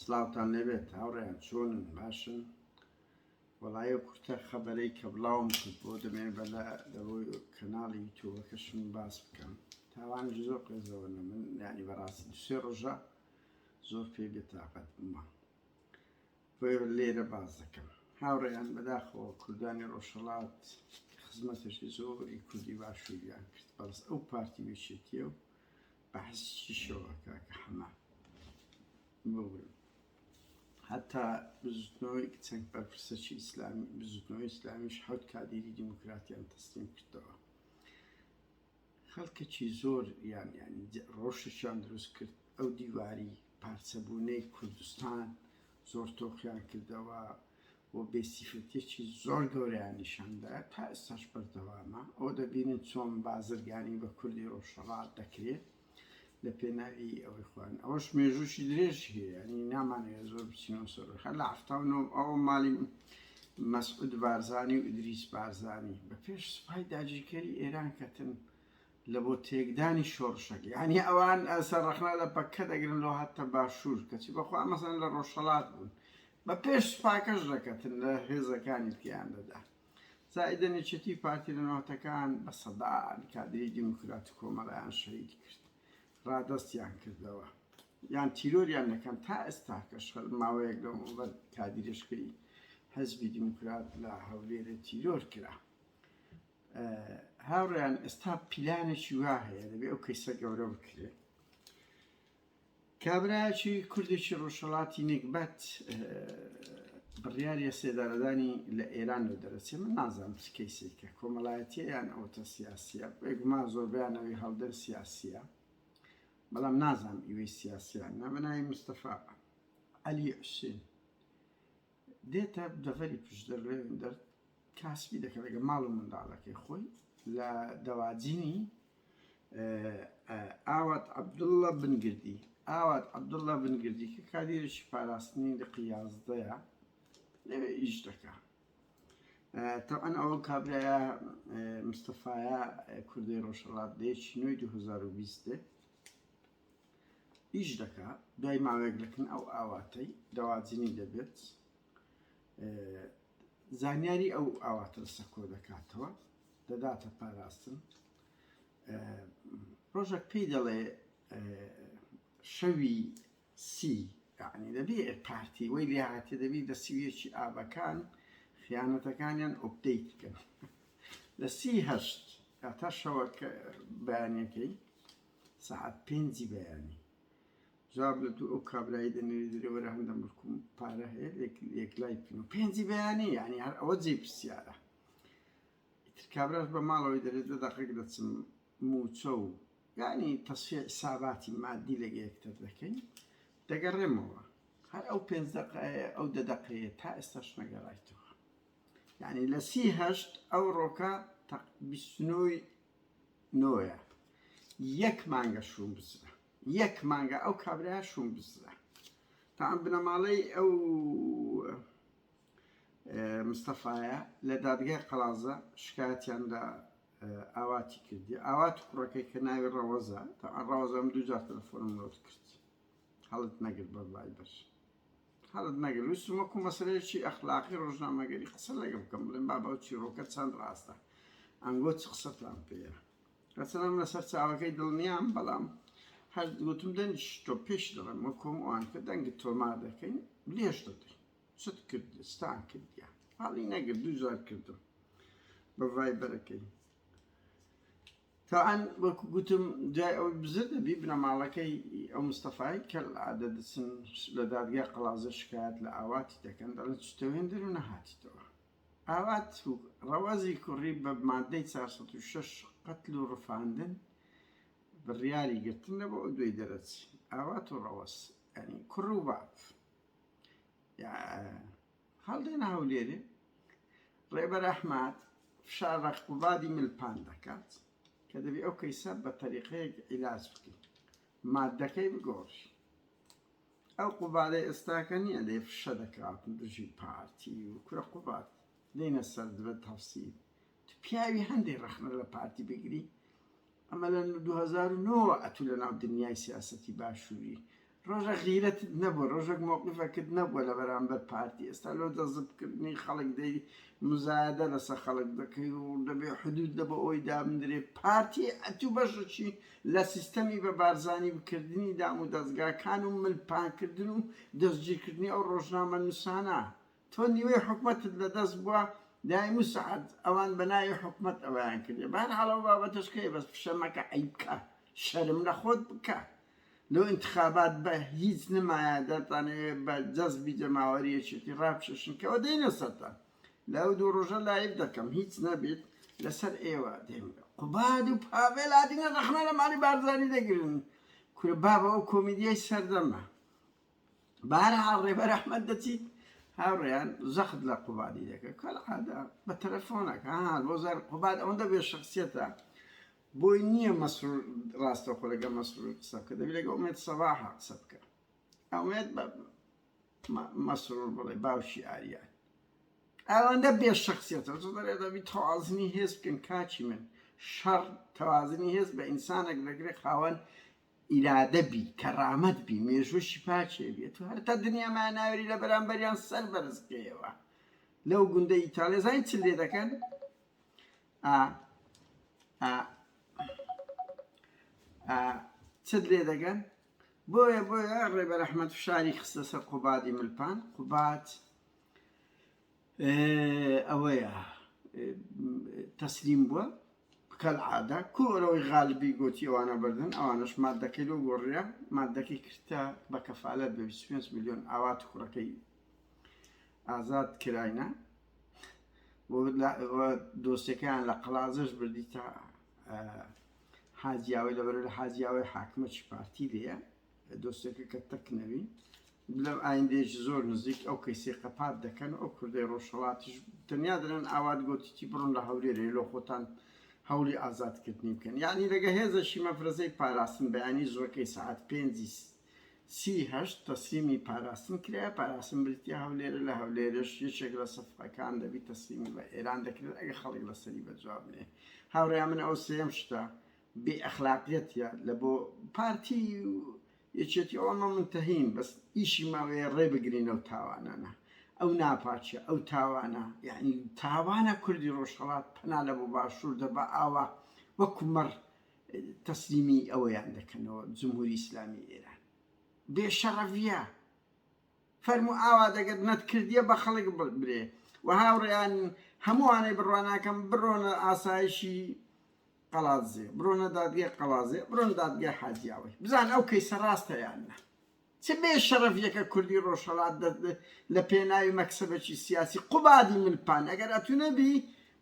سلااوتان لەبێت هاوڕێیان چۆنن باشن وەڵایە کورتە خەبەرەی کە بڵاوم کرد بۆ دەمێن بەلا لەبۆی کەناڵی یوتیوبەکەشم باس بکەم تاوانش زۆر قێزەوەنە من یانی بەڕاستی دوسێ ڕۆژە زۆر پێ بێتاقەت بوومە بۆیە لێرە باز دەکەم هاوڕێیان بەداخەوە کوردانی ڕۆژهەڵات خزمەتێکی زۆری کوردی باشووریان کرد بەڵس ئەو پارتی وێچێتیە و بەحەزی شەوەکە کە حەما ببوون حتا بزوتنەوەی چەند بەرپرسەکی ئیسلامی بزوتنەوەی ئیسلامیش حەوت کادیری دیموکراتیان تەسلیم کردەوە خەڵکێکی زۆر ینی ڕۆژێکیان دروست کرد ئەو دیواری پارچەبوونەی کوردستان زۆر تۆقیان کردەوە بۆ بێسیفەتێکی زۆر گەورەیان نیشاندا تا ئێستاش بەردەوامە ئەوە دەبینن چۆن بازرگانی بە کوردی ڕۆژهەڵات دەکرێت لە پێناوی ئەوەی خوان ئەوەش مێژوشی درێژ هەیە ینی نامانەوێت زۆر بچینەوە سەر لە هەفتاونەوە ئەوە ماڵی مەسعود بارزانی و ئیدریس بارزانی بە پێش سوپای داگیرکەری ئێران کەتن لە بۆ تێکدانی شۆڕشەکە ینی ئەوان سەرڕەخنا لە پەکە دەگرن لەوە هەتە باشوور کەچی بەخوا مەسەن لە ڕۆژهەڵات بوون بە پێش سوپاکەش دەکەتن لە هێزەکانی تیان دەدا زائیدە نێچێتی پارتی لەناوەتەکان بە سەدان کادری دیموکرات کۆمەڵایان شەهید کرد ڕادەستیان کردەوە یان تیرۆریان دەکەن تا ئێستا کەش ماوەیەک لەو کادیرشکەی حەزبی دیموکرات لە هەولێرە تیرۆر کرا هاوڕێیان ئێستا پیلانێکی وا هەیە دەبێت ئەو کەیسە گەورە بکرێت کابراایکی کوردێکی ڕۆژهەڵاتی نێکبەت بڕیاریە سێدارەدانی لە ئێران لە دەرەچێ من نازانم چ کەیسێکە کۆمەڵایەتیە یان ئەوتە سیاسیە بێگومان زۆربیانەوەی هەڵدەر سیاسیە بەڵام نازانم ئیوەی سیاسیان نامەناوی مستەفا عەلی حوسێن دێتە دەڤەری پشدەرێ دەر کاسبی دەکەن لەگە ماڵ و منداڵەکەی خۆی لە دەواجینی ئاوات عەبدوڵڵا بنگردی ئاوات عەبدوڵڵا بنگردی کە کادیرێکی پاراستنی لە قیازدەیە لەوێ ئیش دەکا تەوان ئەوە کابرایە مستەفایە کوردی ڕۆژهەڵات دەیەکی نوێی 2020 ئیش دەکا دوای ماوەیەک لەکن ئەو ئاواتەی دەواجینی دەبێت زانیاری ئەو ئاواتە لەسەر کۆ دەکاتەوە دەداتە پاراستن ڕۆژێک پێی دەڵێ شەوی سی یعنی دەبێ پارتی وەی لێهاتێ دەبێت لە سیویەکی ئابەکان خیانەتەکانیان ئۆپدەیت بکەن لە 38 تا شەوە بەیانیەکەی سەعات 5 بەیانی جواب لە دوو ئەو کابرایی دەنێری درێوەرە هەندە ملکوم پارە هەیە لێکلای بکەن و 5 بەیانی یعنی هەر ئەوە جێ پرسیارە ئیتر کابراش بە ماڵەوەی دەرێت لە دەقێک دەچم موچە و یعنی تەسفیە حساباتی مادی لەگە یەکتر دەکەین دەگەڕێمەوە هەر ئەو 5 دقەیە ئەو 10 دقەیە تا ئێستاش نەگەڕایتەوە یعنی لە 38 ئەو ڕۆکە 29 نۆیە یەک مانگە شوم بزرە یەک مانگە ئەو کابرای شوم بزرە تا ئەم بنەماڵەی ئەو مستەفایە لە دادگای قەڵازە شکایەتیان لە ئاواتی کردی ئاوات کوڕەکەی کە ناوی ڕەوەزە تا ئەم ڕەوەزەم دووجار تەلەفۆنم لۆت کرد هەڵت نەگرت بە ڤایبەر هەڵت نەگرت ویستم وەکو مەسەلەیەکی ئەخلاقی ڕۆژنامەگەری قسە لەگە بکەم بڵێم بابا ئەو چیرۆکە چەند ڕاستە ئەنگۆ چ قسەتان پێیە ڕەچەنەم لەسەر چاوەکەی دڵنیام بەڵام هەر گوتم دەنج تۆ پێش دەڵێم وەکۆم ئەوان کە دەنگت تۆما دەکەین لێش دەدەی چت کرد ستان کردیان هەڵی نەگرت دووجار کردم بە ڤایبەرەکەی تاان وەکو گوتم دوای ئەوەی بزر دەبی بنەماڵەکەی ئەو مستەفای کە عادە دەچن لە دادگای قەڵازە شکایەت لە ئاواتی دەکەن دەڵێن چتەوێن دەر و نەهاتیتەوە ئاوات ڕەوازی کوڕی بە مادەی 406 قەتل و ڕفاندن بڕیاری گرتن لەبۆ ئەو دوێی دەرەچی ئاوات و ڕەوەز ینی کوڕ و باب هەڵدێنە هەولێرێ ڕێبەر ئەحمەد فشار ڕەقوبادی ملپان دەکات کە دەبێت ئەو کەیسە بە تەریقەیەک عیلاج بکەین مادەکەی بگۆڕی ئەو قوبادەی ئێستاکە نییە دەی فشە دەکاتن دژی پارتی و کورە قوبات دێنە سەر دبێت تەفسیر تو پیاوی هەندێک ڕەخنە لە پارتی بگری ئەمە لە 2009 ئەتوو لە ناو دنیای سیاسەتی باشووری ڕۆژە غیرەتت نەبووە ڕۆژێک مووقفەکەت نەبووە لە بەرامبەر پارتی ئێستا لەو دەزبکردنی خەڵک دەی مزایدە لەسەر خەڵک دەکەی و دەبێ حدود دەبە ئەوی دابدرێ پارتی ئەتوو بەشەکی لە سیستەمی بە بارزانی بکردنی دام و دەستگاکان و ملپانکردن و دەستگیرکردنی ئەو ڕۆژنامە نووسانە تۆ نیوەی حکومەتت لە دەست بووە دایم و سەعات ئەوان بەناوی حکومەت ئەویان کردێ بەهەرحاڵ بابەتەشکەی بەس پیشەمەکە عیب بکە شەرم لە خۆت بکە لەو انتخابات بە هیچ نمایە دەتانەوێت بە جەزبی جەماوەریەکێتی ڕابچێشن کەەوە دێنە سەرتان لەو دوو ڕۆژە لایب دەکەم هیچ نەبێت لەسەر ئێوە دێم قوباد و پاڤێل هاتینە ڕەخنە لە ماڵی بارزانی دەگرن کورە بابە ئەو کۆمیدیای سەردەمە بەهەرحاڵ ڕێبەر ئەحمەد دەچیت هاوڕێیان زەخت لە قوبادی دەکەت کەڵعادا بە تەلەفۆنەکە بۆ زار قوباد ئەوەندە بێ شخصیەتە بۆی نییە مەسرور ڕاستەخۆ لەگە مەسرور قسە بکە دەبێت لەگە ئومێد سەباحە قسە بکە ئەومێد بە مەسرور بڵێ باوشی ئاریان ئەوەندە بێ شخصیەتە دەبی تەوازنی هێز بکەن کاچی من شەڕ تەوازنی هێز بە ئینسانێک دەگرێت خاوەن ئیرادە بی کەڕامەت بی مێژوشی پاچێ بێت و هەرتا دنیامان ناوێری لە بەرامبەریان سەر بەرزکەیەوە لەو گوندە ئیتاڵیا زانین چ لێ دەکەن چت لێ دەگەن بۆیە ڕێبەر ئەحمەد فشاری خستە سەر قوبادی ملپان قوبات ئەوەیە تەسلیم بووە کەالعادە کۆرەوەی غالبی گوتی ئەوانە بردن ئەوانش مادەکەی لەو گۆڕیە مادەکەی کردە بە کەفالەت بە 25 میلیۆن ئاوات کوڕەکەی ئازاد کراینە بۆ دۆستەکەیان لە قەڵازەش بردی تا حاجیاوی لەبەر لە حاجیاوی حاکمەتی پارتی لێە دۆستەکە کە تەکنەوی لەم ئایندێکی زۆر نزیک ئەو کەیسێ قەپات دەکەن ئەو کوردەی ڕۆژهەڵاتیش تەنیا دەرێن ئاوات گوتیتی بڕۆن لە هەولێرێ لۆ خۆتان هەوڵی ئازادکردنی بکەن یعنی لەگە هێزەشی مەفرەزەی پاراستن بەیانی زۆرکەی سعات 5:38 تەسلیمی پاراستن کرایە پاراستن بریتیا هەولێرە لە هەولێرش یەکێک لە سەفەکان دەبی تەسلیمی بە ئێران دەکرێت ئەگە خەڵک لەسەری بەجواب بنێ هاوڕێیان من ئەو سێم شتە بێ ئەخلاقیەتە لە بۆ پارتی یەکێتی ئەوەمە منتەهین بەس ئیشی ماوەیە ڕێ بگرینە و تاوانانە ئەو ناپاچە ئەو تاوانە یعنی تاوانە کوردی ڕۆژهەڵات پەنا لە بۆ باشوور دەبە ئاوا وەکو مەڕ تەسلیمی ئەوەیان دەکەنەوە جمهوری ئیسلامی ئێران بێشەڕەڤیە فەرموو ئاوا دەگەت نەتکردیە بە خەڵک برێ و هاوڕێیان هەمووانەی بڕواناکەم بڕۆنە ئاسایشی قەڵازێ بڕۆنە دادگای قەڵازێ بڕۆنە دادگای حاجیاوی بزان ئەو کەیسە ڕاستەیانە چ بێ شەرەفیەکە کوردی ڕۆژهەڵات لە پێناوی مەکسبەکی سیاسی قوبادی ملپان ئەگەر ئەتوونەبی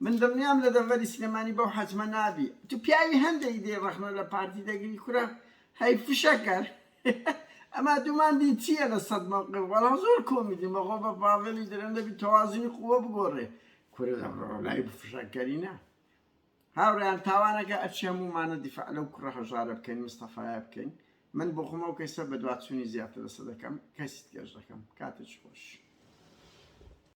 من دڵنیام لە دەڤەری سلێمانی بەو حەجمە نابی تو پیاوی هەندێک دێ ڕەخنە لە پارتی دەگری کورە هەی فشەکەر ئەما دوماندی چییە لە سەد موقف وەڵا زۆر کۆمیدی مەخۆ بە پاڤێلی دەرێن دەبی تەوازنی قووە بگۆڕێ کورە لای فشەکەری نا هاوڕێیان تاوانەکە ئەچی هەمومانە دیفاع لەو کوڕە هەژارە بکەین مستەفایە بکەین من بۆ خۆمە و کەیسە بە دواتچوونی زیاتر لەسە دەکەم کەسی تێژ دەکەم کاتێکی خۆش